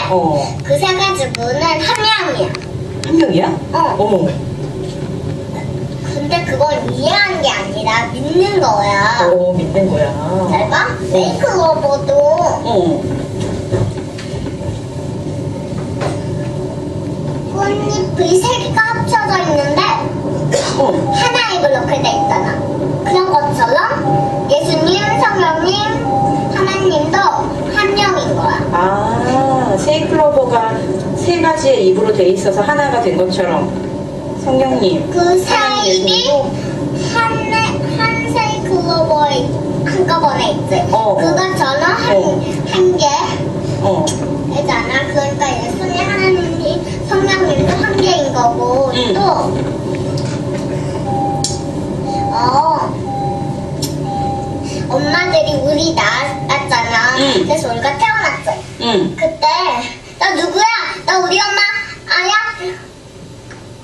그 세 가지 분은 한 명이야. 한 명이야? 어머. 근데 그건 이해하는 게 아니라 믿는 거야. 믿는 거야. 잘 봐. 네이클로버도 꽃잎이 세 개가 합쳐져 있는데 하나의 그렇게 돼 있잖아. 그런 것처럼 예수님, 성령님, 하나님도 한 명인 거야. 아, 세이클로버가 세 가지의 입으로 돼 있어서 하나가 된 것처럼 성령님, 그 세 하나님, 입이 예수님도 한 세이클로버에 한꺼번에 있지. 그것처럼 한 개. 잖아. 그러니까 예수님, 하나님이, 성령님도 한 개인 거고 또 엄마들이 우리 낳았잖아. 그래서 우리가 태어났지. 그때 나 누구야? 나 우리 엄마 아야?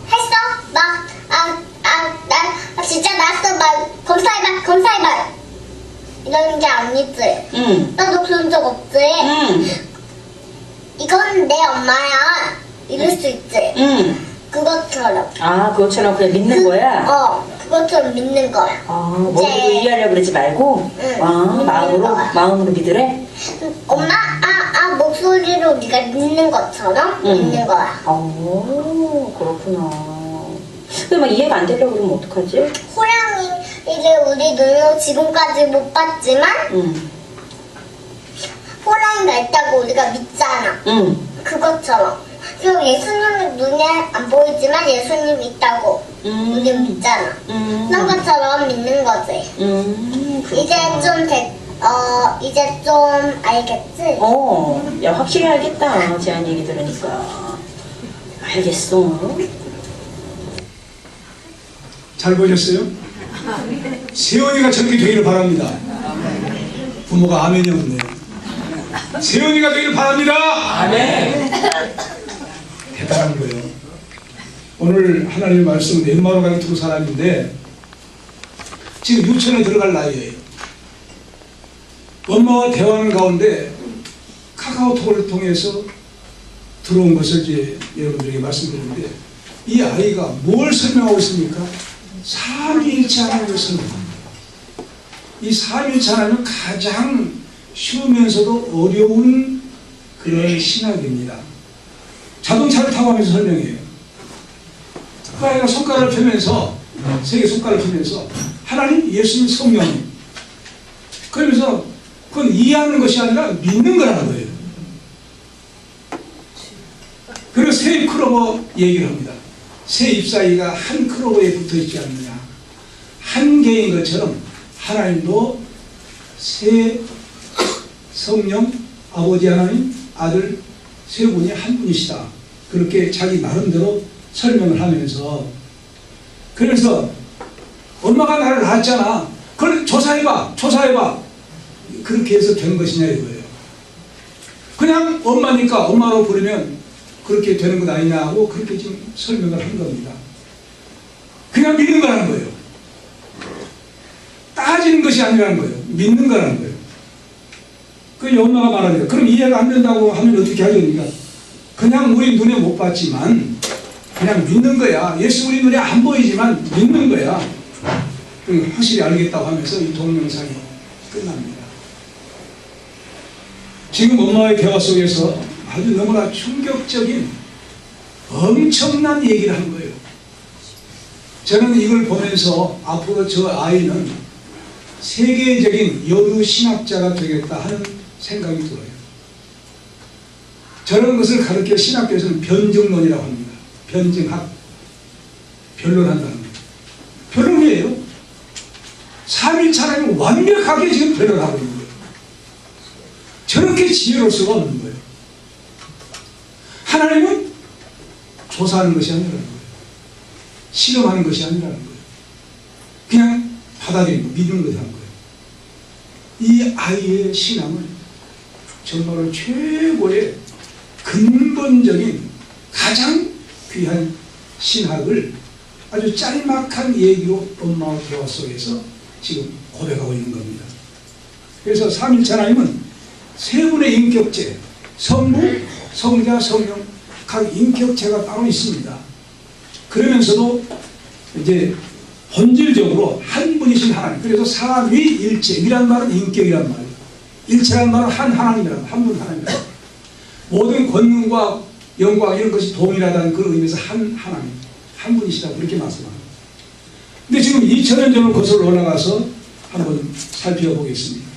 했어? 나 진짜 낳았어. 막 검사해봐. 이런 게 아니지. 나도 그런 적 없지. 이건 내 엄마야. 이럴 수 있지. 그것처럼. 아, 그것처럼 그냥 믿는 거야? 그것처럼 믿는 거야. 머리로 이해하려고 그러지 말고? 마음으로 믿으래? 엄마, 목소리로 네가 믿는 것처럼 믿는 거야. 그렇구나. 근데 막 이해가 안 되려고 그러면 어떡하지? 호랑이를 우리 눈으로 지금까지 못 봤지만 호랑이가 있다고 우리가 믿잖아. 그것처럼. 그리고 예수님은 눈에 안 보이지만 예수님 있다고 우리 믿잖아. 그런 것처럼 믿는 거지. 이제 좀 알겠지? 야, 확실히 알겠다. 제한 얘기 들으니까. 알겠어. 잘 보셨어요? 세연이가 저렇게 되기를 바랍니다. 부모가 아멘이 없네요. 세연이가 되기를 바랍니다. 아멘. 대단한 거예요. 오늘 하나님의 말씀은 웬마로 가는 두 사람인데 지금 유치원에 들어갈 나이에요. 엄마와 대화하는 가운데 카카오톡을 통해서 들어온 것을 이제 여러분들에게 말씀드리는데 이 아이가 뭘 설명하고 있습니까? 삼위일체 하나님을 설명합니다. 이 삼위일체 하나님은 가장 쉬우면서도 어려운 그런 신학입니다. 자동차를 타고 하면서 설명해요. 그 아이가 손가락을 펴면서 세 개 손가락을 펴면서 하나님, 예수님, 성령님 그러면서 그건 이해하는 것이 아니라 믿는 거라는 거예요. 그리고 새 클로버 얘기를 합니다. 새 잎사귀가 한 클로버에 붙어있지 않느냐. 한 개인 것처럼 하나님도 새 성령, 아버지 하나님, 아들 세 분이 한 분이시다. 그렇게 자기 나름대로 설명을 하면서 그래서 엄마가 나를 낳았잖아. 그걸 조사해봐. 그렇게 해서 된 것이냐 이거예요. 그냥 엄마니까 엄마로 부르면 그렇게 되는 것 아니냐 하고 그렇게 지금 설명을 한 겁니다. 그냥 믿는 거라는 거예요. 따지는 것이 아니라는 거예요. 믿는 거라는 거예요. 그 엄마가 말합니다. 그럼 이해가 안 된다고 하면 어떻게 하겠습니까? 그냥 우리 눈에 못 봤지만 그냥 믿는 거야. 예수 우리 눈에 안 보이지만 믿는 거야. 확실히 알겠다고 하면서 이 동영상이 끝납니다. 지금 엄마의 대화 속에서 아주 너무나 충격적인 엄청난 얘기를 한 거예요. 저는 이걸 보면서 앞으로 저 아이는 세계적인 여류 신학자가 되겠다 하는 생각이 들어요. 저런 것을 가르쳐 신학교에서는 변증론이라고 합니다. 변증학. 변론한다는 거예요. 변론이에요. 삼위일체는 완벽하게 지금 변론하고 있는 거예요. 저렇게 지혜로울 수가 없는 거예요. 하나님은 조사하는 것이 아니라는 거예요. 실험하는 것이 아니라는 거예요. 그냥 받아들이고 믿는 것이 하는 거예요. 이 아이의 신앙은 정말로 최고의 근본적인 가장 귀한 신학을 아주 짤막한 얘기로 엄마와 대화 속에서 지금 고백하고 있는 겁니다. 그래서 삼위일체 하나님은 세 분의 인격체, 성부, 성자, 성령 각 인격체가 따로 있습니다. 그러면서도 이제 본질적으로 한 분이신 하나님. 그래서 삼위일체. 이란 말은 인격이란 말이에요. 일체란 말은 한 하나님이란 한 분 하나님이란 모든 권능과 영광 이런 것이 동일하다는 그 의미에서 한 하나님, 한 분이시다고 그렇게 말씀합니다. 근데 지금 2000년 전을 거슬러 올라가서 한번 살펴보겠습니다.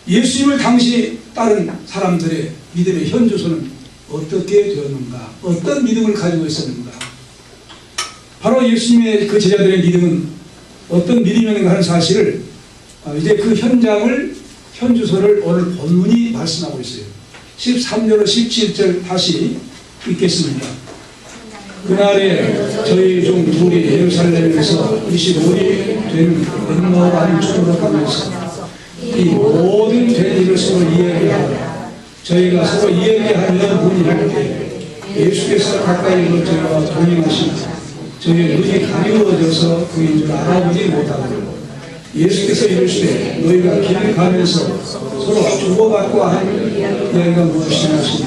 예수님을 당시 따른 사람들의 믿음의 현주소는 어떻게 되었는가? 어떤 믿음을 가지고 있었는가? 바로 예수님의 그 제자들의 믿음은 어떤 믿음이었는가 하는 사실을 이제 그 현주소를 오늘 본문이 말씀하고 있어요. 13절로 17절 다시 읽겠습니다. 그날에 저희 중 둘이 예루살렘에서 25일이 되는 엠마오라는 축도로 가면서 이 모든 된 일을 서로 이야기하고 저희가 서로 이야기하며 문이 할때 예수께서 가까이 오어 저희와 동행하시니 저희의 눈이 가리워져서 그인 줄 알아보지 못하고 예수께서 이르시되 너희가 길 가면서 서로 주고받고 하는 이야기가 무엇이냐 하시니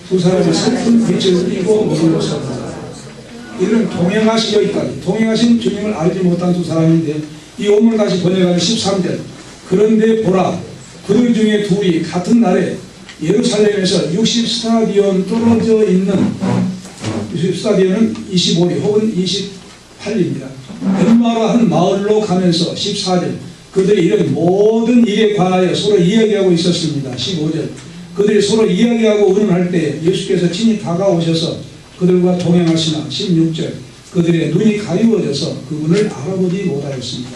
두 사람이 슬픈 빛을 띠고 머물러 섰다. 이는 동행하신 여기까지 동행하신 주님을 알지 못한 두 사람인데 이 오문을 다시 번역하면 13절 그런데 보라 그들 중에 둘이 같은 날에 예루살렘에서 60스타디온 떨어져 있는 60스타디온은 25리 혹은 28리입니다. 엠마오라 한 마을로 가면서 14절 그들이 이런 모든 일에 관하여 서로 이야기하고 있었습니다. 15절 그들이 서로 이야기하고 의논할 때 예수께서 친히 다가오셔서 그들과 동행하시나 16절 그들의 눈이 가리워져서 그분을 알아보지 못하였습니다.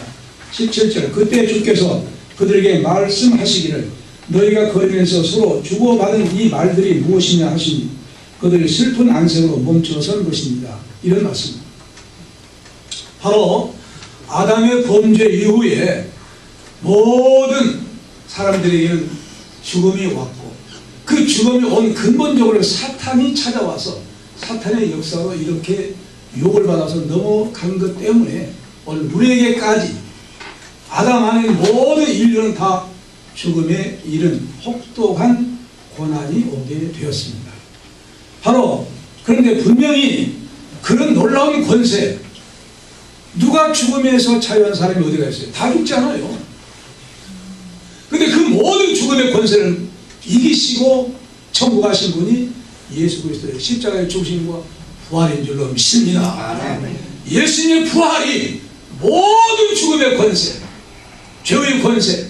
17절 그때 주께서 그들에게 말씀하시기를 너희가 걸으면서 서로 주고받은 이 말들이 무엇이냐 하시니 그들이 슬픈 안색으로 멈춰선 것입니다. 이런 말씀입니다. 바로 아담의 범죄 이후에 모든 사람들에게는 죽음이 왔고 그 죽음이 온 근본적으로 사탄이 찾아와서 사탄의 역사로 이렇게 욕을 받아서 넘어간 것 때문에 오늘 우리에게까지 아담 안에 모든 인류는 다 죽음에 이른 혹독한 고난이 오게 되었습니다. 바로 그런데 분명히 그런 놀라운 권세 누가 죽음에서 자유한 사람이 어디가 있어요? 다 죽잖아요. 근데 그 모든 죽음의 권세를 이기시고 천국 가신 분이 예수 그리스도의 십자가의 죽으심과 부활인 줄로 믿습니다. 예수님의 부활이 모든 죽음의 권세, 죄의 권세,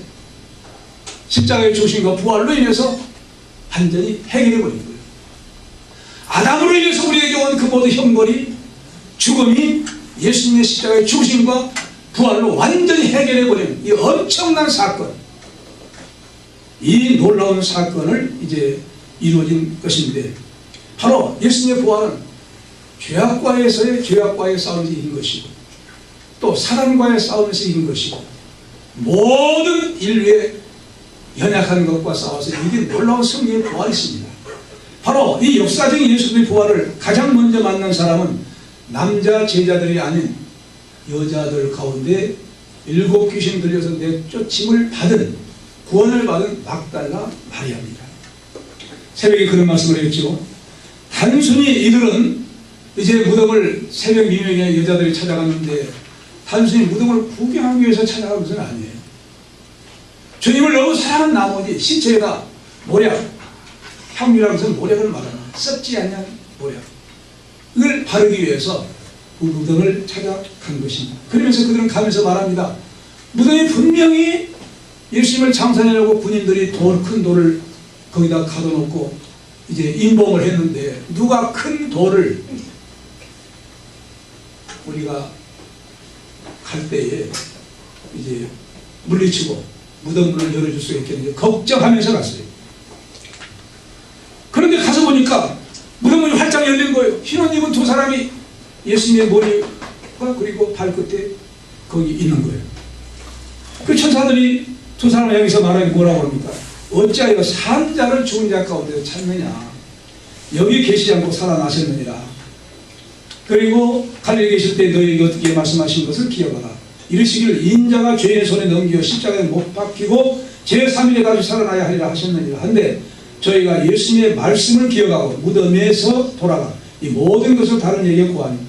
십자가의 죽으심과 부활로 인해서 완전히 해결해 버린 거예요. 아담으로 인해서 우리에게 온 그 모든 형벌이 죽음이 예수님의 십자가의 죽으심과 부활로 완전히 해결해 버린 이 엄청난 사건, 이 놀라운 사건을 이제 이루어진 것인데 바로 예수님의 부활은 죄악과에서의 죄악과의 싸움에서 이긴 것이고 또 사단과의 싸움에서 이긴 것이고 모든 인류의 연약한 것과 싸워서 이게 놀라운 성령의 부활이 있습니다. 바로 이 역사적인 예수님의 부활을 가장 먼저 만난 사람은 남자 제자들이 아닌 여자들 가운데 7 귀신 들려서 내쫓임을 받은 구원을 받은 막달라 마리아입니다. 새벽에 그런 말씀을 했죠. 단순히 이들은 이제 무덤을 새벽 미명에 여자들이 찾아갔는데 단순히 무덤을 구경하기 위해서 찾아간 것은 아니에요. 주님을 너무 사랑한 나머지 시체에다 모략, 향유라고 해서 모략을 말합니다. 썩지 않는 모략. 이걸 바르기 위해서 그 무덤을 찾아간 것입니다. 그러면서 그들은 가면서 말합니다. 무덤이 분명히 예수님을 장사하려고 군인들이 큰 돌을 거기다 가둬놓고 이제 임봉을 했는데 누가 큰 돌을 우리가 갈 때에 이제 물리치고 무덤 문을 열어줄 수 있겠는지 걱정하면서 갔어요. 그런데 가서 보니까 무덤 문이 활짝 열린 거예요. 흰옷 입은 두 사람이 예수님의 머리와 그리고 발끝에 거기 있는 거예요. 그 천사들이 두 사람을 여기서 말하기 뭐라고 합니까? 어찌하여 산 자를 죽은 자 가운데서 찾느냐? 여기 계시지 않고 살아나셨느니라. 그리고 갈릴리에 계실 때 너희에게 어떻게 말씀하신 것을 기억하라. 이르시기를 인자가 죄의 손에 넘겨 십자가에 못 박히고 제3일에 다시 살아나야 하리라 하셨느니라. 한데 저희가 예수님의 말씀을 기억하고 무덤에서 돌아가 이 모든 것을 다른 얘기에 구하니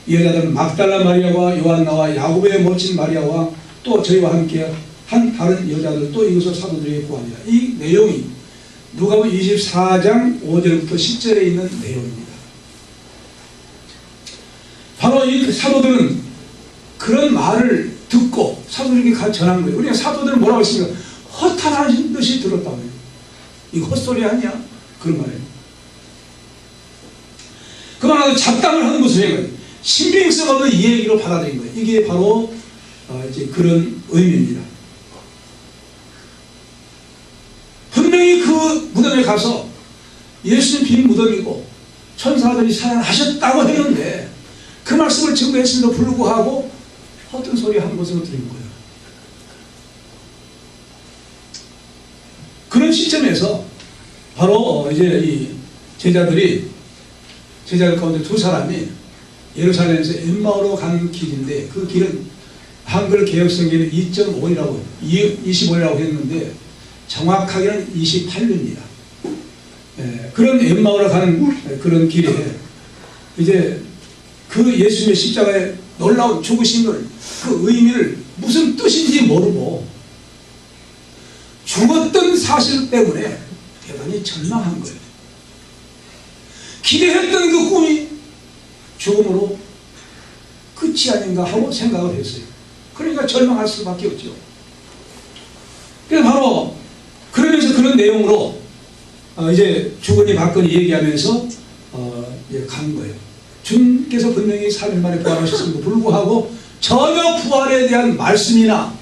이 여자들은 막달라 마리아와 요한나와 야고보의 모친 마리아와 또 저희와 함께 한 다른 여자들 또 이것을 사도들에게 구합니다. 이 내용이 누가복음 24장 5절부터 10절에 있는 내용입니다. 바로 이 사도들은 그런 말을 듣고 사도들에게 전한 거예요. 우리가 사도들은 뭐라고 했습니까? 허탄한 듯이 들었다고요. 이거 헛소리 아니야? 그런 말이에요. 그만하고 잡담을 하는 것을 해요. 신빙성 없는 이 얘기로 받아들인 거예요. 이게 바로 이제 그런 의미입니다. 분명히 그 무덤에 가서 예수님 빈 무덤이고 천사들이 살아나셨다고 했는데 그 말씀을 증거했음에도 불구하고 헛된 소리 한 것으로 들은 거예요. 그런 시점에서 바로 이제 이 제자들 가운데 두 사람이 예루살렘에서 엠마오로 가는 길인데 그 길은 한글 개혁성경에는 25이라고 했는데 정확하게는 28리입니다. 그런 엠마오로 가는 그런 길에 이제 그 예수님의 십자가의 놀라운 죽으심을 그 의미를 무슨 뜻인지 모르고 죽었던 사실 때문에 대단히 절망한 거예요. 기대했던 그 꿈이 죽음으로 끝이 아닌가 하고 생각을 했어요. 그러니까 절망할 수밖에 없죠. 그래서 바로 그러면서 그런 내용으로 이제 주거니 받거니 얘기하면서 이제 간 거예요. 주님께서 분명히 3일 만에 부활하셨음에도 불구하고 전혀 부활에 대한 말씀이나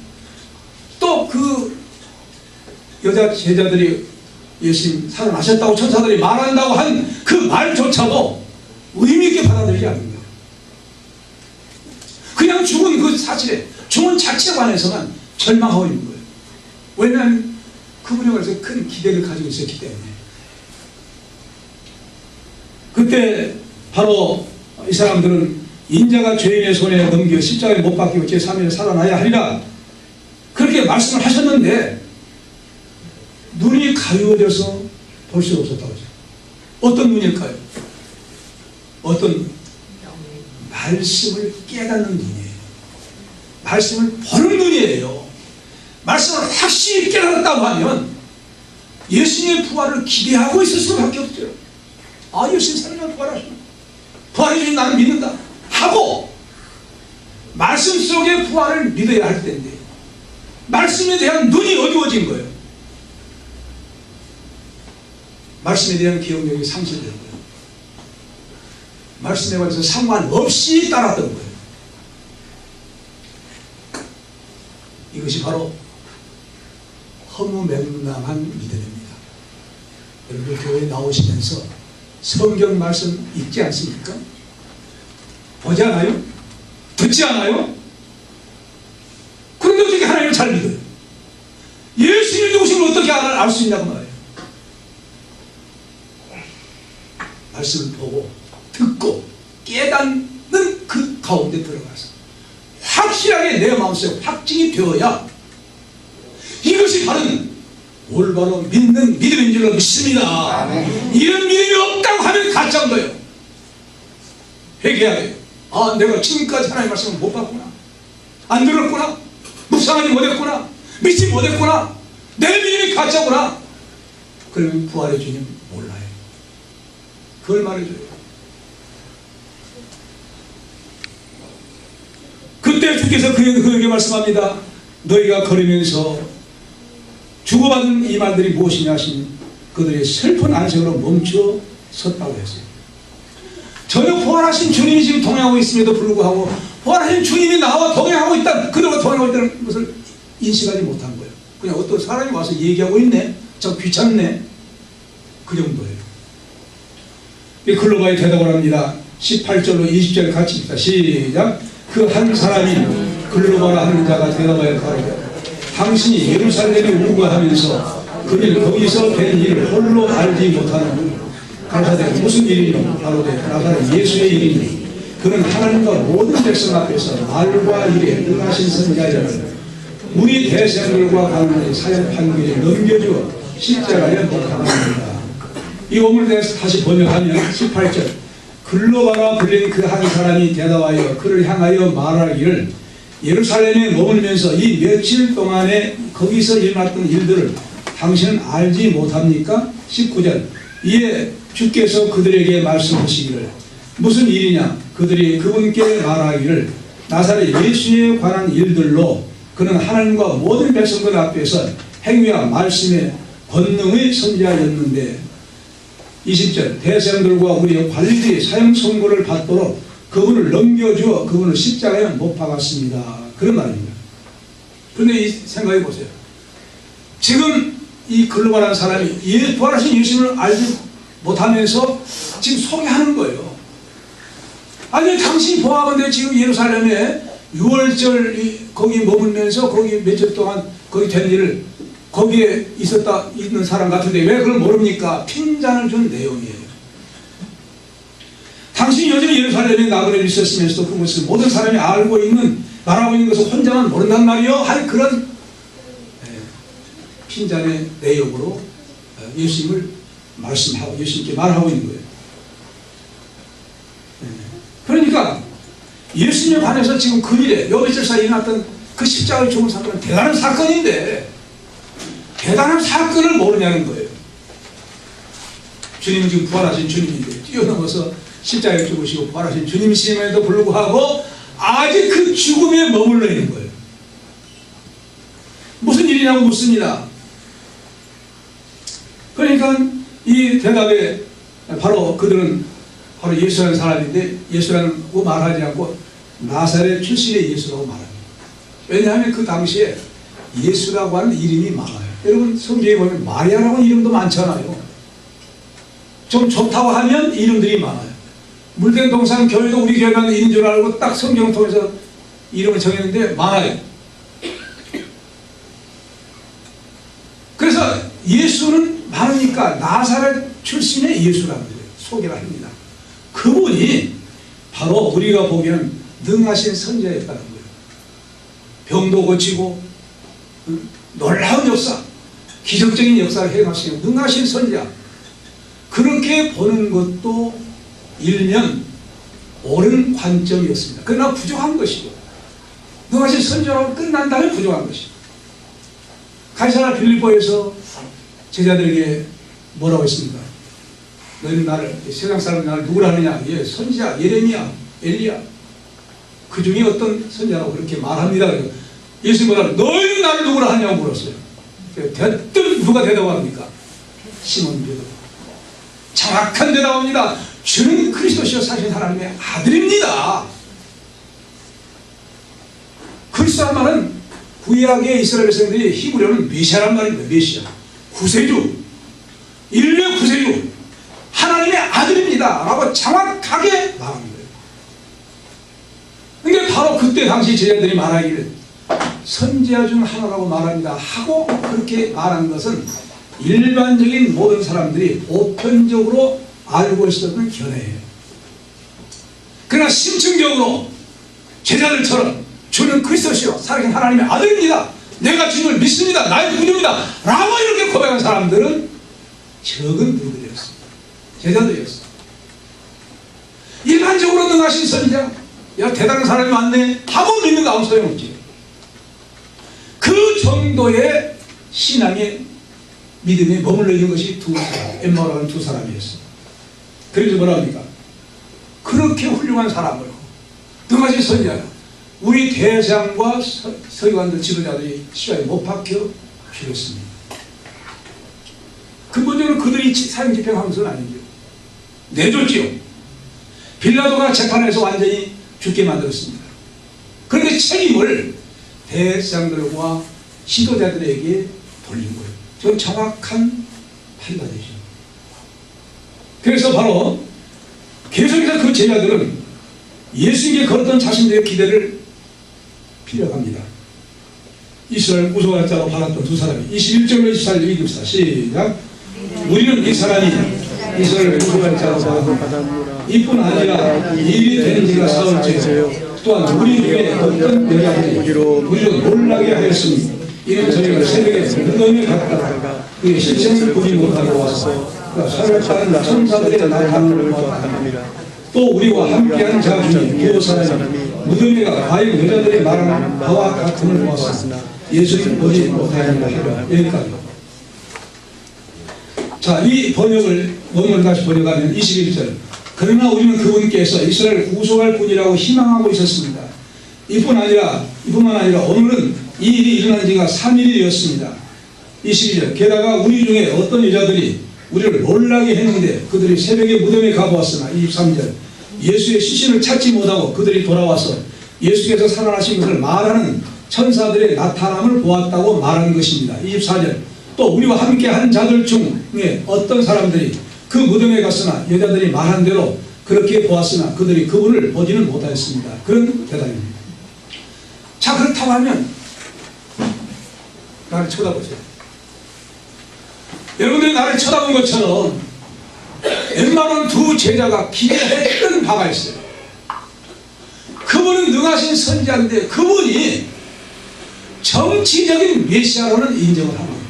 또 그 여자 제자들이 예수님 살아나셨다고 천사들이 말한다고 한 그 말조차도 의미있게 받아들이지 않는 거예요. 그냥 죽은 그 사실에 죽은 자체에 관해서만 절망하고 있는 거예요. 왜냐하면 그분에 관해서 큰 기대를 가지고 있었기 때문에. 그때 바로 이 사람들은 인자가 죄인의 손에 넘겨 십자가에 못 박히고 제3일에 살아나야 하리라 그렇게 말씀을 하셨는데 눈이 가려워져서 볼 수 없었다고 하죠. 어떤 눈일까요? 어떤 말씀을 깨닫는 눈이에요. 말씀을 보는 눈이에요. 말씀을 확실히 깨달았다고 하면 예수님의 부활을 기대하고 있을 수밖에 없죠. 아, 예수님 살아나 부활하시나? 부활해 주신 나는 믿는다 하고 말씀 속의 부활을 믿어야 할 텐데 말씀에 대한 눈이 어두워진 거예요. 말씀에 대한 기억력이 상실된 거예요. 말씀에 관해서 상관없이 따랐던 거예요. 이것이 바로 허무맹랑한 믿음입니다. 여러분 교회에 나오시면서 성경 말씀 읽지 않습니까? 보지 않아요? 듣지 않아요? 그런데 어떻게 하나님을 잘 믿어요? 예수님이 누구심을 어떻게 알 수 있냐고 말이에요. 말씀을 보고 듣고 깨닫는 그 가운데 들어가서 확실하게 내 마음속에 확증이 되어야 이것이 바로 올바로 믿는 믿음인 줄로 믿습니다. 아멘. 이런 믿음이 없다고 하면 가짜인 거예요. 회개해야 돼요. 아, 내가 지금까지 하나님의 말씀을 못 봤구나, 안 들었구나, 묵상하지 못했구나, 믿지 못했구나, 내 믿음이 가짜구나. 그러면 부활의 주님 몰라요. 그걸 말해줘요. 그때 주께서 그에게 말씀합니다. 너희가 걸으면서 주고받은 이 말들이 무엇이냐 하시니 그들의 슬픈 안색으로 멈춰 섰다고 했어요. 전혀 부활하신 주님이 지금 동행하고 있음에도 불구하고 부활하신 주님이 나와 동행하고 있다, 그들과 동행하고 있다는 것을 인식하지 못한 거예요. 그냥 어떤 사람이 와서 얘기하고 있네, 저 귀찮네, 그 정도예요. 글로바에 대답을 합니다. 18절로 20절 같이 읽다. 시작. 그 한 사람이 글로바라 하는 자가 대답하여 가로되 당신이 예루살렘에 우거하면서 그일 거기서 된 일을 홀로 알지 못하는 가로되 무슨 일이뇨? 가로되 나가는 예수의 일이니 그는 하나님과 모든 백성 앞에서 말과 일에 능하신 선지자를 우리 대생들과 가난한 사형 판결에 넘겨주어 십자가에 못 박았습니다. 이 원문에 대해서 다시 번역하면 18절 글로바라 불린 그 한 사람이 대답하여 그를 향하여 말하기를 예루살렘에 머물면서 이 며칠 동안에 거기서 일어났던 일들을 당신은 알지 못합니까? 19절 이에 주께서 그들에게 말씀하시기를 무슨 일이냐? 그들이 그분께 말하기를 나사렛 예수에 관한 일들로 그는 하나님과 모든 백성들 앞에서 행위와 말씀의 권능의 선지자였는데 20절 대생들과 우리의 관리들이 사형 선고를 받도록 그분을 넘겨주어 그분을 십자가에 못 박았습니다. 그런 말입니다. 그런데 이 생각해 보세요. 지금 이 글로바라는 사람이 부활하신 예수님을 알지 못하면서 지금 소개하는 거예요. 아니 당신이 보아건대 지금 예루살렘에 6월절 거기 머물면서 거기 며칠 동안 거기 된 일을 거기에 있는 사람 같은데 왜 그걸 모릅니까? 핀잔을 준 내용이에요. 당신이 여전히 예루살렘에 나그네로 있었으면서도 그것을 모든 사람이 알고 있는 말하고 있는 것을 혼자만 모른단 말이요. 한 그런 핀잔의 내용으로 예수님을 말씀하고 예수님께 말하고 있는 거예요. 그러니까 예수님에 관해서 지금 그 일에 여며칠 사이에 일어났던 그 십자가의 죽음 사건은 대단한 사건인데 대단한 사건을 모르냐는 거예요. 주님은 지금 부활하신 주님인데 뛰어넘어서 십자가에 죽으시고 부활하신 주님이심에도 불구하고 아직 그 죽음에 머물러 있는 거예요. 무슨 일이냐고 묻습니다. 그러니까 이 대답에 바로 그들은 바로 예수라는 사람인데 예수라고 말하지 않고 나사렛 출신의 예수라고 말합니다. 왜냐하면 그 당시에 예수라고 하는 이름이 많아요. 여러분 성경에 보면 마리아라고 하는 이름도 많잖아요. 좀 좋다고 하면 이름들이 많아요. 물된 동산 교회도 우리 교회만 있는 줄 알고 딱 성경을 통해서 이름을 정했는데 많아요. 그래서 예수는 많으니까 나사렛 출신의 예수라는 거예요. 소개를 합니다. 그분이 바로 우리가 보기에는 능하신 선지자였다는 거예요. 병도 고치고 놀라운 역사, 기적적인 역사를 행하시는 능하신 선지자. 그렇게 보는 것도 일면 옳은 관점이었습니다. 그러나 부족한 것이죠. 능하신 선지자로 끝난다면 부족한 것이죠. 가이사랴 빌립보에서 제자들에게 뭐라고 했습니까? 너희는 나를, 세상 사람이 나를 누구라 하느냐? 예, 선지자, 예레미야, 엘리야. 그 중에 어떤 선지자라고 그렇게 말합니다. 예수님 뭐라 너희는 나를 누구라 하냐고 물었어요. 대뜸 누가 대답합니까? 시몬 베드로. 정확한 대답입니다. 주는 그리스도시요 사실 하나님의 아들입니다. 그리스도란 말은 구약의 이스라엘 백성들이 히브리어는 메시아란 말입니다. 메시아. 구세주. 인류의 구세주. 하나님의 아들입니다. 라고 정확하게 말하는 거예요. 그러니까 바로 그때 당시 제자들이 말하기를 선지자 중 하나라고 말합니다. 하고 그렇게 말한 것은 일반적인 모든 사람들이 보편적으로 알고 있었던 견해예요. 그러나 심층적으로 제자들처럼 주는 그리스도시요 살아계신 하나님의 아들입니다. 내가 주님을 믿습니다. 나의 구주입니다. 라고 이렇게 고백한 사람들은 적은 누구들이었습니다. 제자들이었어요. 일반적으로 능하신 선지자, 야 대단한 사람이 많네 하고 믿는 거 아무 소용없지. 그 정도의 신앙의 믿음에 머물러 있는 것이 두 사람, 엠마오라는 두 사람이었어요. 그래서 뭐라 합니까? 그렇게 훌륭한 사람을 능하신 선지자가 우리 대장과 서기관들 지도자들이 시간에 못 박혀 죽였습니다. 근본적으로 그들이 사형 집행한 것은 아니죠. 내줬지요. 빌라도가 재판에서 완전히 죽게 만들었습니다. 그런데 책임을 대장들과 지도자들에게 돌린 거예요. 저 정확한 판단이죠. 그래서 바로 계속해서 그 제자들은 예수님께 걸었던 자신들의 기대를 빌려갑니다. 이스라엘 우소갈자로 받았던 두 사람이 21절로 24절 읽읍시다. 시작. 우리는 이 사람이 이스라엘 우소갈자로 받았노라. 이뿐 아니라 일이 되는 지가 사흘째요. 또한 우리 중에 어떤 여자들이 우리를 놀라게 하였으니 이는 저희가 새벽에 무덤에 갔다가 그의 실체를 보지 못하고 와서 살아가는 천사들의 나타남을 보았다. 또 우리와 함께한 자 중에 두 사람이 무덤에 가 과연 여자들이 말하는 바와 같음을 보았으나 예수를 보지 못하였다 하라. 여기까지. 자, 이 번역을 원문을 다시 번역하면 21절. 그러나 우리는 그분께서 이스라엘을 구속할 분이라고 희망하고 있었습니다. 이뿐만 아니라 오늘은 이 일이 일어난 지가 3일이 되었습니다. 22절. 게다가 우리 중에 어떤 여자들이 우리를 놀라게 했는데 그들이 새벽에 무덤에 가보았으나 23절. 예수의 시신을 찾지 못하고 그들이 돌아와서 예수께서 살아나신 것을 말하는 천사들의 나타남을 보았다고 말한 것입니다. 24절. 또 우리와 함께 한 자들 중에 어떤 사람들이 그 무덤에 갔으나 여자들이 말한 대로 그렇게 보았으나 그들이 그분을 보지는 못하였습니다. 그런 대답입니다. 자, 그렇다고 하면 나를 쳐다보세요. 여러분들이 나를 쳐다본 것처럼 웬만한 두 제자가 기대했던 바가 있어요. 그분은 능하신 선지자인데 그분이 정치적인 메시아로는 인정을 하는 겁니다.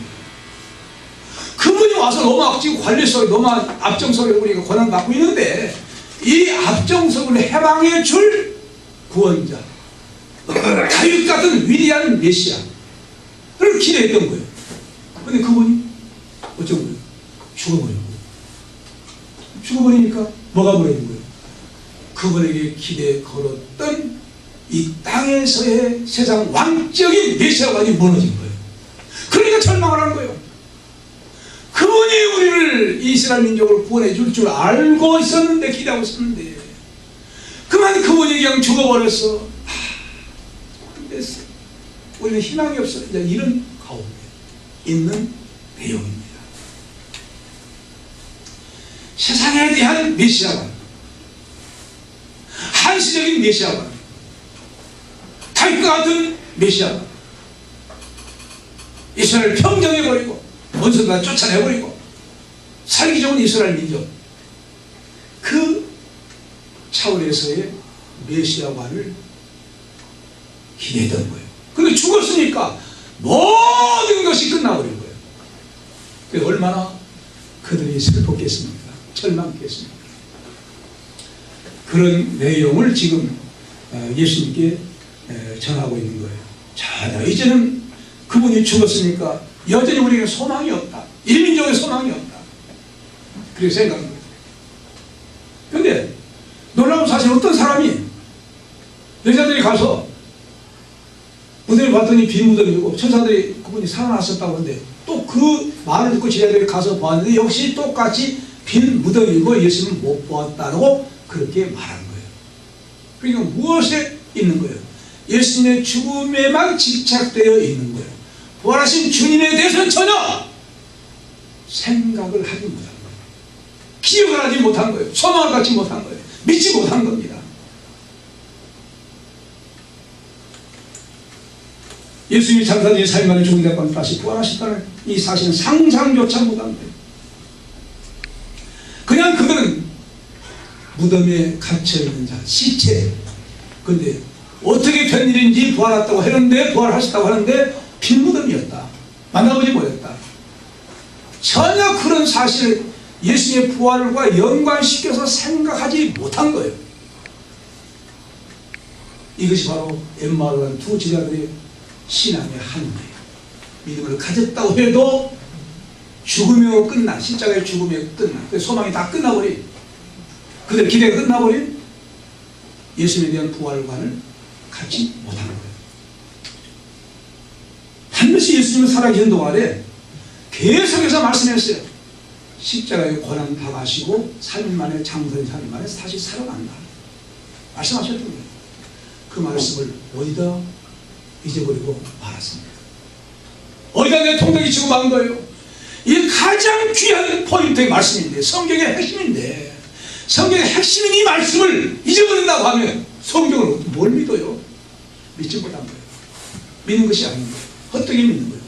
그분이 와서 로마 지금 관리소에 로마 앞정석에 우리가 권한 받고 있는데 이 앞정석을 해방해 줄 구원자, 다윗 같은 위대한 메시아를 기대했던 거예요. 그런데 그분이 어쩌고 거예요? 죽어버린 거예요. 죽어버리니까 뭐가 버린 거예요? 그분에게 기대 걸었던 이 땅에서의 세상 왕적인 메시아가 무너진 거예요. 그러니까 절망을 하는 거예요. 그분이 우리를 이스라엘 민족을 구원해 줄 줄 알고 있었는데, 기대하고 있었는데 그만 그분이 그냥 죽어버렸어. 됐어. 우리는 희망이 없어. 이제 이런 가운데 있는 내용입니다. 세상에 대한 메시아가, 한시적인 메시아가, 다윗과 같은 메시아가 이스라엘을 평정해버리고 원수들과 쫓아내버리고 살기 좋은 이스라엘 민족, 그 차원에서의 메시아관을 기대했던 거예요. 근데 죽었으니까 모든 것이 끝나버린 거예요. 그게 얼마나 그들이 슬펐겠습니까? 절망했겠습니까? 그런 내용을 지금 예수님께 전하고 있는 거예요. 자, 이제는 그분이 죽었으니까 여전히 우리에게 소망이 없다. 일민족의 소망이 없다. 그렇게 생각합니다. 그런데 놀라운 사실, 어떤 사람이 여자들이 가서 무덤을 봤더니 빈 무덤이고 천사들이 그분이 살아났었다고 하는데 또 그 말을 듣고 제자들이 가서 보았는데 역시 똑같이 빈 무덤이고 예수님은 못 보았다고 그렇게 말한 거예요. 그러니까 무엇에 있는 거예요? 예수님의 죽음에만 집착되어 있는 거예요. 부활하신 주님에 대해서는 전혀 생각을 하지 못한 거예요. 기억을 하지 못한 거예요. 소망을 갖지 못한 거예요. 믿지 못한 겁니다. 예수님이 장사된 4일 만에 죽은 데 가운데 다시 부활하셨다는 이 사실은 상상조차 못한 거예요. 그냥 그들은 무덤에 갇혀있는 자, 시체. 근데 어떻게 된 일인지 부활했다고 하는데, 부활하셨다고 하는데 빈 무덤이었다. 만나보지 못했다. 전혀 그런 사실을 예수님의 부활과 연관시켜서 생각하지 못한 거예요. 이것이 바로 엠마오라는 두 제자들의 신앙의 한계예요. 믿음을 가졌다고 해도 죽음으로 끝난, 십자가의 죽음에 끝난, 소망이 다 끝나버린, 그들 기대가 끝나버린 예수님에 대한 부활관을 갖지 못하는 거예요. 반드시 예수님은 살아계신 동안에 계속해서 말씀했어요. 십자가의 고난 당하시고 3일 만에, 장선 3일 만에 다시 살아난다 말씀하셨던 거예요. 그 말씀을 어디다 잊어버리고 말았습니다. 어디다 내 통닭이 치고 만 거예요. 이게 가장 귀한 포인트의 말씀인데, 성경의 핵심인데, 성경의 핵심인 이 말씀을 잊어버린다고 하면 성경을 뭘 믿어요? 믿지 못한 거예요. 믿는 것이 아닌 거예요. 헛되게 믿는 거예요.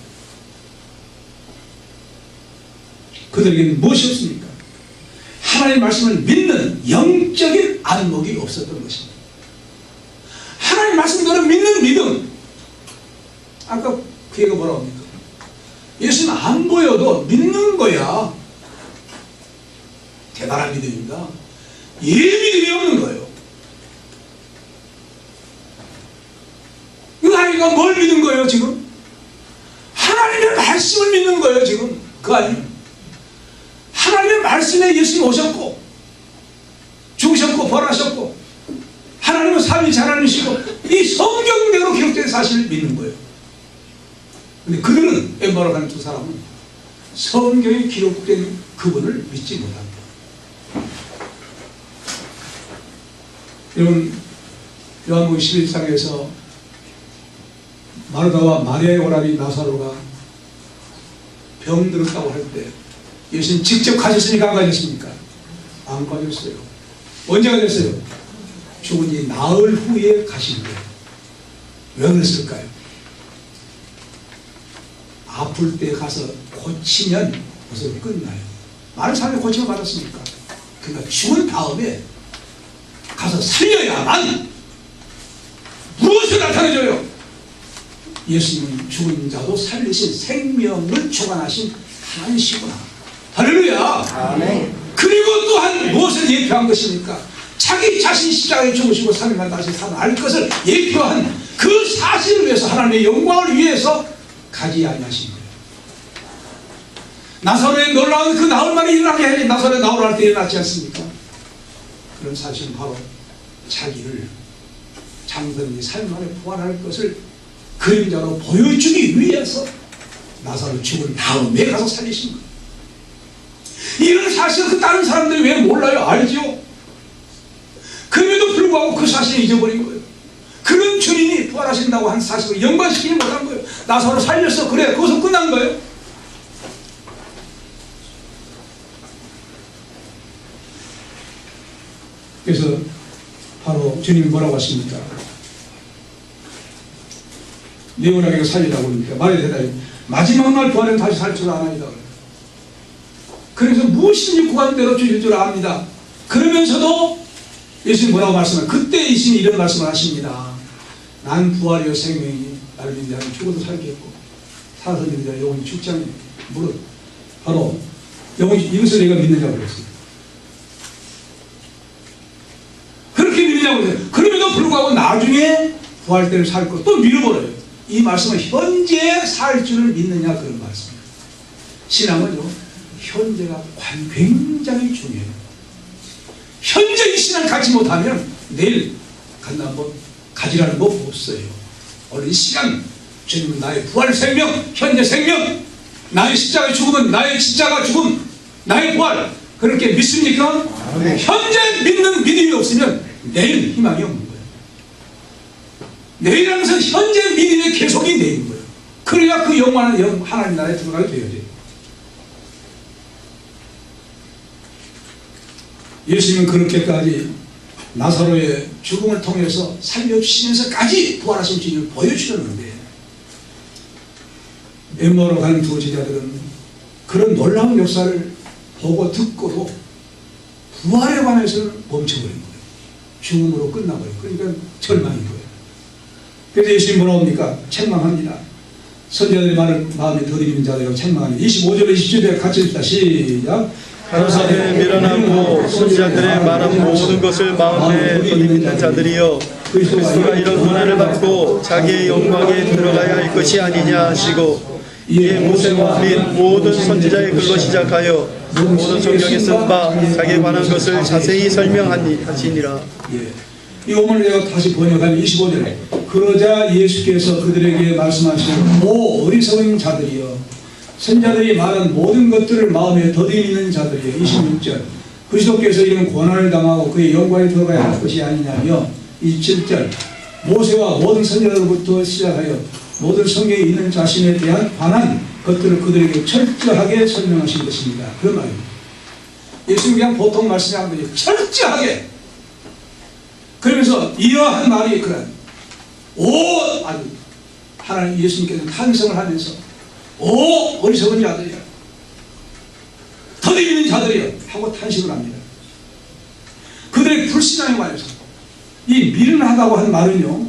그들에게는 무엇이 없습니까? 하나님의 말씀을 믿는 영적인 안목이 없었던 것입니다. 하나님의 말씀대로 믿는 믿음. 아까 그 얘기가 뭐라고 합니까? 예수는 안 보여도 믿는 거야. 대단한 믿음입니다. 믿음이 없는 거예요. 그 아이가 뭘 믿는 거예요 지금? 하나님의 말씀을 믿는 거예요 지금. 그 아이는 하나님의 말씀에 예수님이 오셨고 죽으셨고 부활하셨고 하나님은 삼위일체 하나님이시고 이 성경대로 기록된 사실을 믿는 거예요. 근데 그들은 엠마오로 가는 두 사람은 성경에 기록된 그분을 믿지 못합니다. 여러분 요한복음 11장에서 마르다와 마리아의 오라비 나사로가 병들었다고 할 때 예수님 직접 가셨으니까 안 가셨습니까? 안 가셨어요. 언제 가셨어요? 죽은 지 나흘 후에 가신 거예요. 왜 그랬을까요? 아플 때 가서 고치면 벌써 끝나요. 많은 사람이 고침을 받았으니까. 그러니까 죽은 다음에 가서 살려야만 무엇을 나타내줘요? 예수님은 죽은 자도 살리신 생명을 주관하신 하나님이시구나. 할렐루야. 아멘. 그리고 또한 무엇을 예표한 것입니까? 자기 자신 십자가에 죽으시고 3일만 다시 살아날 것을 예표한 그 사실을 위해서 하나님의 영광을 위해서 가지 아니하신 거예요. 나사로의 놀라운 그 나흘 만에 일어나게 하니 나사로의 나흘 할 때 일어났지 않습니까? 그런 사실은 바로 자기를 장사님이 3일 만에 부활할 것을 그림자로 보여주기 위해서 나사로 죽은 다음에 가서 살리신 거예요. 이런 사실을 그 다른 사람들이 왜 몰라요? 알죠? 그럼에도 불구하고 그 사실을 잊어버린 거예요. 그런 주님이 부활하신다고 한 사실을 연관시키지 못한 거예요. 나사로 살렸어. 그래. 거기서 끝난 거예요. 그래서 바로 주님이 뭐라고 하십니까? 네오나게가 살리라고 합니까? 말에 대답해 마지막 날 부활은 다시 살 줄 아나이다. 그래서 무엇이든지 구하는 대로 주실 줄 압니다. 그러면서도 예수님 뭐라고 말씀하세요? 그때 예수님이 이런 말씀을 하십니다. 난 부활이요 생명이니 나를 믿는 자는 죽어도 살겠고 살아서 믿는 자는 영원히 죽지 않니. 무릇 바로 영원히 이것을 내가 믿느냐고 그랬습니다. 그렇게 믿느냐고 그랬어요. 그럼에도 불구하고 나중에 부활 때를 살 것 또 밀어버려요. 이 말씀은 현재 살 줄을 믿느냐 그런 말씀입니다. 신앙은요 현재가 굉장히 중요해요. 현재 이 신앙을 갖지 못하면 내일 간다 한번 가지라는 법 없어요. 오늘 이 시간 주님은 나의 부활 생명, 현재 생명, 나의 십자가의 죽음은 나의 십자가 죽음, 나의 부활 그렇게 믿습니까? 네. 현재 믿는 믿음이 없으면 내일 희망이 없는 거예요. 내일 하면서 현재 믿음의 계속이 내린 거예요. 그래야 그 영원한 하나님 나라에 들어가게 되어야 돼요. 예수님은 그렇게까지 나사로의 죽음을 통해서 살려주시면서까지 부활하신 주님을 보여주셨는데 엠마오로 가는 두 제자들은 그런 놀라운 역사를 보고 듣고도 부활에 관해서는 멈춰버린 거예요. 죽음으로 끝나버린 거예요. 그러니까 절망인 거예요. 그래서 예수님 뭐라고 합니까? 책망합니다. 선지자들의 말을 마음에 더 믿는 자들이라고 책망합니다. 25절 27절 같이 읽다 시작. 가로사대 미련하고 선지자들의 말한 모든 것을 마음에 믿는 자들이여 그리스도가 이런 고난을 받고 자기의 영광에 들어가야 할 것이 아니냐 하시고 이에 모세와 및 모든 선지자의 글로 시작하여 모든 성경에 쓴 바 자기에 관한 것을 자세히 설명하시니라. 이 오문을 내가 다시 번역하면 25절에 그러자 예수께서 그들에게 말씀하시는 오 어리석은 자들이여 선자들이 말한 모든 것들을 마음에 더디 믿는 자들이여. 26절 그리스도께서 이런 고난을 당하고 그의 영광에 들어가야 할 것이 아니냐며. 27절 모세와 모든 선자들부터 시작하여 모든 성경에 있는 자신에 대한 관한 것들을 그들에게 철저하게 설명하신 것입니다. 그런 말입니다. 예수님 그냥 보통 말씀이 한 거지 철저하게. 그러면서 이러한 말이 그런 아주 하나님 예수님께서 탄성을 하면서 오 어리석은 자들이야 더디 믿는 자들이야 하고 탄식을 합니다. 그들의 불신앙에 관해서 이 미련하다고 한 말은요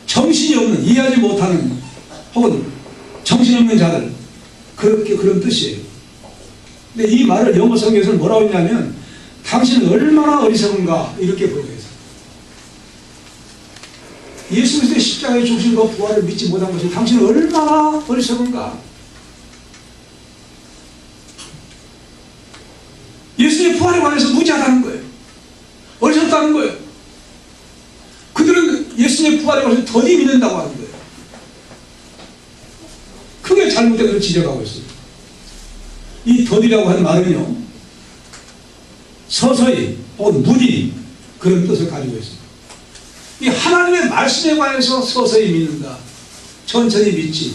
정신이 없는 이해하지 못하는 혹은 정신없는 자들, 그런 뜻이에요. 근데 이 말을 영어 성경에서는 뭐라고 했냐면 당신은 얼마나 어리석은가 이렇게 보여요. 예수 그리스도의 십자가의 죽으심과 부활을 믿지 못한 것이 당신은 얼마나 어리석은가. 예수의 부활에 관해서 무지하다는 거예요. 어리석다는 거예요. 그들은 예수의 부활에 관해서 더디 믿는다고 하는 거예요. 크게 잘못된 것을 지적하고 있어요. 이 더디라고 하는 말은요, 서서히 혹은 무디 그런 뜻을 가지고 있습니다. 이 하나님의 말씀에 관해서 서서히 믿는다, 천천히 믿지,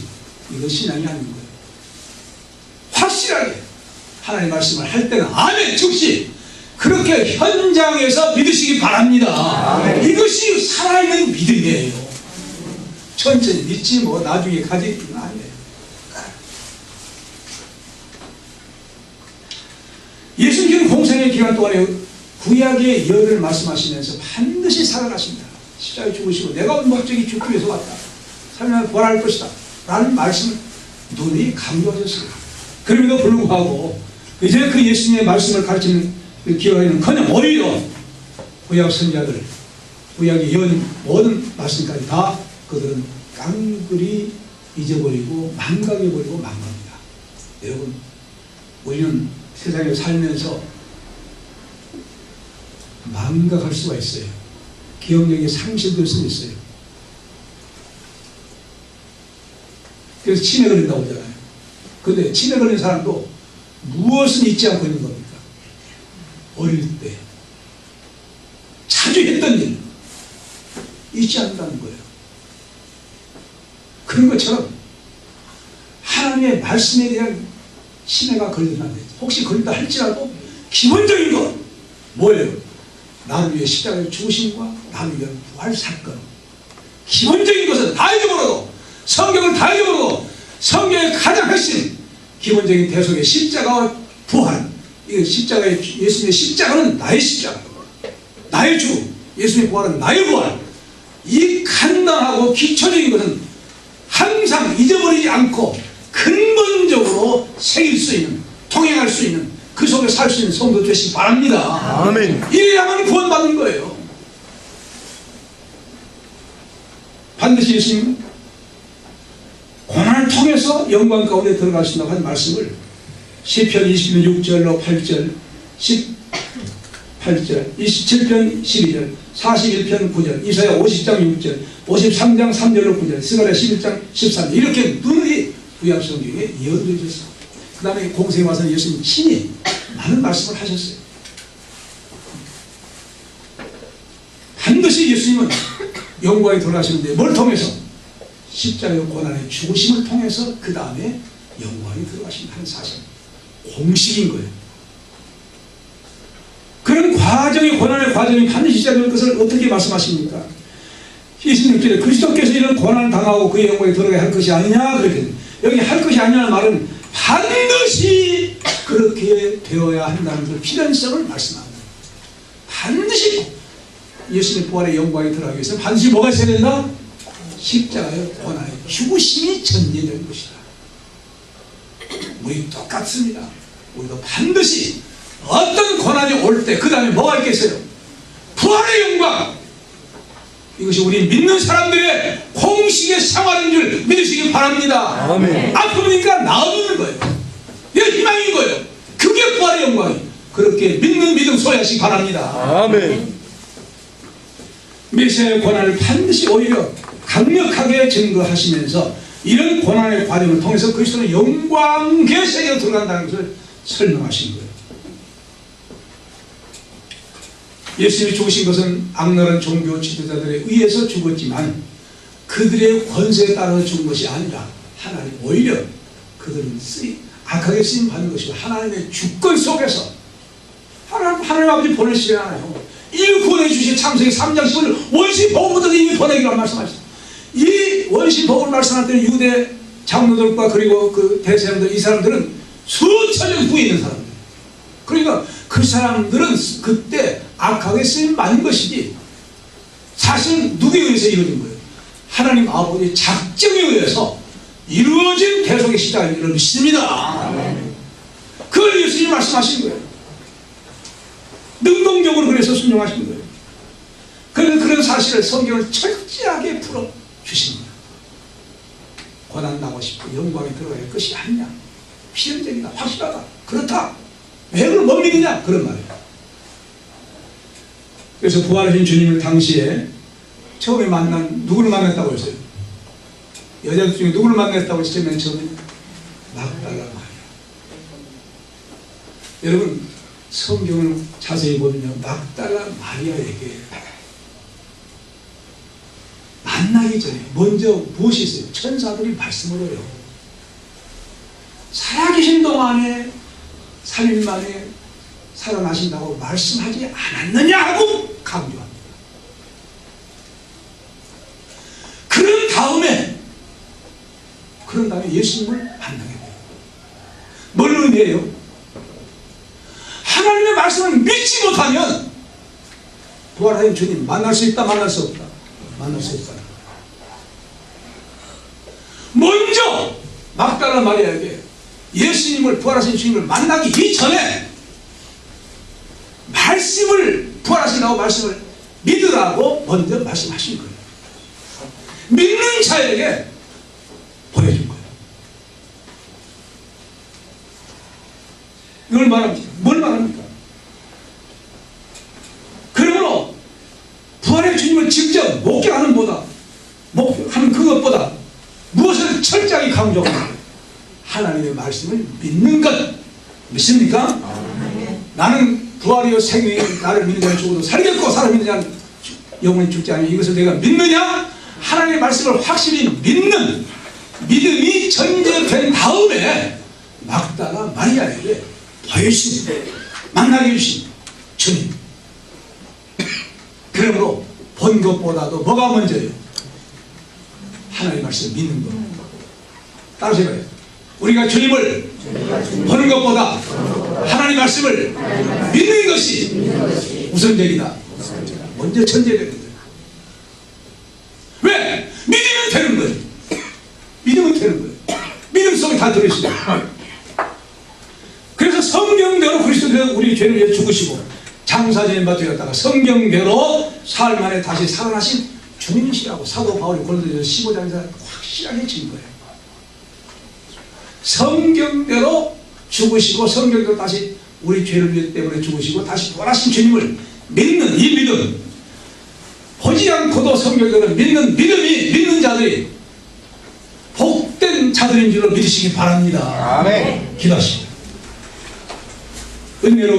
이건 신앙이 아닌 거예요. 확실하게 하나님의 말씀을 할 때는 아멘 즉시 그렇게 현장에서 믿으시기 바랍니다. 아멘. 이것이 살아있는 믿음이에요. 천천히 믿지 뭐 나중에 가지, 이건 아니에요. 예수님께는 공생의 기간 동안에 구약의 열을 말씀하시면서 반드시 살아가십니다. 십자가에 죽으시고 내가 온 목적이 죽기 위해서 왔다, 살면 부활할 것이다 라는 말씀을 눈이 강조하셨어요. 그럼에도 불구하고 이제 그 예수님의 말씀을 가르치는 기억에는커녕 오히려 구약 선자들, 구약의 모든 말씀까지 다 그들은 깡그리 잊어버리고 망각해버리고 망각합니다. 여러분, 우리는 세상에 살면서 망각할 수가 있어요. 기억력이 상실될 수도 있어요. 그래서 치매 걸린다고 하잖아요. 그런데 치매 걸린 사람도 무엇은 잊지 않고 있는 겁니까? 어릴 때 자주 했던 일 잊지 않는다는 거예요. 그런 것처럼 하나님의 말씀에 대한 치매가 걸리면 안 되죠. 혹시 걸린다 할지라도 기본적인 것 뭐예요? 나를 위해 십자가에 죽으심과 나를 위한 부활 사건, 기본적인 것은 다 잊어버려도, 성경을 다 잊어버려도 성경의 가장 핵심 기본적인 대속의 십자가와 부활, 이 십자가의 예수님의 십자가는 나의 십자가, 나의 죽음, 예수님의 부활은 나의 부활, 이 간단하고 기초적인 것은 항상 잊어버리지 않고 근본적으로 새길 수 있는, 통행할 수 있는, 그 속에 살 수 있는 성도 되시기 바랍니다. 아멘. 이래야만 구원받는 거예요. 반드시 예수님 고난을 통해서 영광 가운데 들어가신다고 한 말씀을 시편 20편 6절로 8절, 18절, 27편 12절, 41편 9절, 이사야 50장 6절, 53장 3절로 9절, 스가랴 11장 13절 이렇게 누누이 구약 성경에 이어져 있었어요. 그 다음에 공생에 와서 예수님 친히 많은 말씀을 하셨어요. 반드시 예수님은 영광에 들어가시는데 뭘 통해서? 십자가의 고난의 죽으심을 통해서 그 다음에 영광에 들어가신다는 사실, 공식인 거예요. 그런 과정의 고난의 과정이 반드시 시작될 것을 어떻게 말씀하십니까? 26절에 그리스도께서 이런 고난을 당하고 그의 영광에 들어가야 할 것이 아니냐 그러거든요. 여기 할 것이 아니냐는 말은 반드시 그렇게 되어야 한다는 그 필연성을 말씀합니다. 반드시 예수님의 부활의 영광에 들어가기 위해서 반드시 뭐가 있어야 된다? 십자가의 고난의 죽으심이 전제된 것이다. 우리 똑같습니다. 우리도 반드시 어떤 고난이 올 때 그 다음에 뭐가 있겠어요? 부활의 영광! 이것이 우리 믿는 사람들의 공식의 생활인 줄 믿으시기 바랍니다. 아멘. 아프니까 나으는 거예요. 이게 희망인 거예요. 그게 부활의 영광이에요. 그렇게 믿는 믿음 소유하시기 바랍니다. 아멘. 메시아의 고난을 반드시 오히려 강력하게 증거하시면서 이런 고난의 과정을 통해서 그리스도는 영광의 세계로 들어간다는 것을 설명하신 거예요. 예수님이 죽으신 것은 악랄한 종교 지도자들에 의해서 죽었지만 그들의 권세에 따라서 죽은 것이 아니라 하나님 오히려 그들은 악하게 쓰임 받는 것이고 하나님의 주권 속에서 하나님 아버지 보내시잖아요. 이 구원해 주신 창세기 3장 10절 원시 복음부터 이미 보내기로 말씀하셨어요. 이 원시 복음을 말씀할 때는 유대 장로들과 그리고 그 대세장들, 이 사람들은 수천 년 후에 있는 사람들. 그러니까 그 사람들은 그때 악하게 쓰임 받는 것이지 사실은 누구에 의해서 이루어진 거예요? 하나님 아버지의 작정에 의해서 이루어진 대속의 시작인 줄 믿습니다. 그걸 예수님이 말씀하신 거예요. 능동적으로 그래서 순종하신 거예요. 그래서 그런 사실을 성경을 철저하게 풀어주십니다. 고난당하고 싶고 영광에 들어갈 것이 아니냐, 필연적이다, 확실하다, 그렇다, 왜 그걸 못 믿느냐, 그런 말이에요. 그래서 부활하신 주님을 당시에 처음에 누구를 만났다고 했어요? 여자들 중에 누구를 만났다고 했어요? 맨 처음에 막달라 마리아. 여러분 성경을 자세히 보면요, 막달라 마리아에게 만나기 전에 먼저 무엇이 있어요? 천사들이 말씀을 해요. 살아계신 동안에 3일 만에 살아나신다고 말씀하지 않았느냐 하고 강조합니다. 그런 다음에 예수님을 만나게 돼요. 뭘 의미해요? 하나님의 말씀을 믿지 못하면 부활하신 주님 만날 수 있다, 만날 수 없다? 만날 수 있다. 먼저 막달라 마리아에게 예수님을, 부활하신 주님을 만나기 이전에 부활하신다고 말씀을 믿으라고 먼저 말씀하신 거예요. 믿는 자에게 보여준 거예요. 이걸 말합니다. 뭘 말합니까? 그러므로 부활의 주님을 직접 목격하는 그것보다 무엇을 철저하게 강조합니까? 하나님의 말씀을 믿는 것. 믿습니까? 나는 부활이요 생명이 나를 믿는 자는 죽어도 살겠고 살아있는 자는 영원히 죽지 않으니 이것을 내가 믿느냐? 하나님의 말씀을 확실히 믿는 믿음이 전제된 다음에 막달라 마리아에게 보여주신, 만나게 해주신 주님. 그러므로 본 것보다도 뭐가 먼저예요? 하나님의 말씀을 믿는 것. 따라서 해봐요. 우리가 주님을 보는 것보다 하나님의 말씀을 믿는 것이 우선적이다. 먼저 천재되는 거예요. 왜? 믿으면 되는 거예요. 믿으면 되는 거예요. 믿음 속에 다 들어있어요. 그래서 성경대로 그리스도께서 우리 죄를 위해 죽으시고 장사제인 바 되었다가 성경대로 사흘 만에 다시 살아나신 주님이시라고 사도 바울이 고린도전서 15장에서 확실하게 진 거예요. 성경대로 죽으시고 성경대로 다시 우리 죄를 때문에 죽으시고 다시 부활하신 주님을 믿는 이 믿음, 보지 않고도 성경대로 믿는 믿음이 믿는 자들이 복된 자들인 줄로 믿으시기 바랍니다. 아멘. 기도하시죠. 은혜로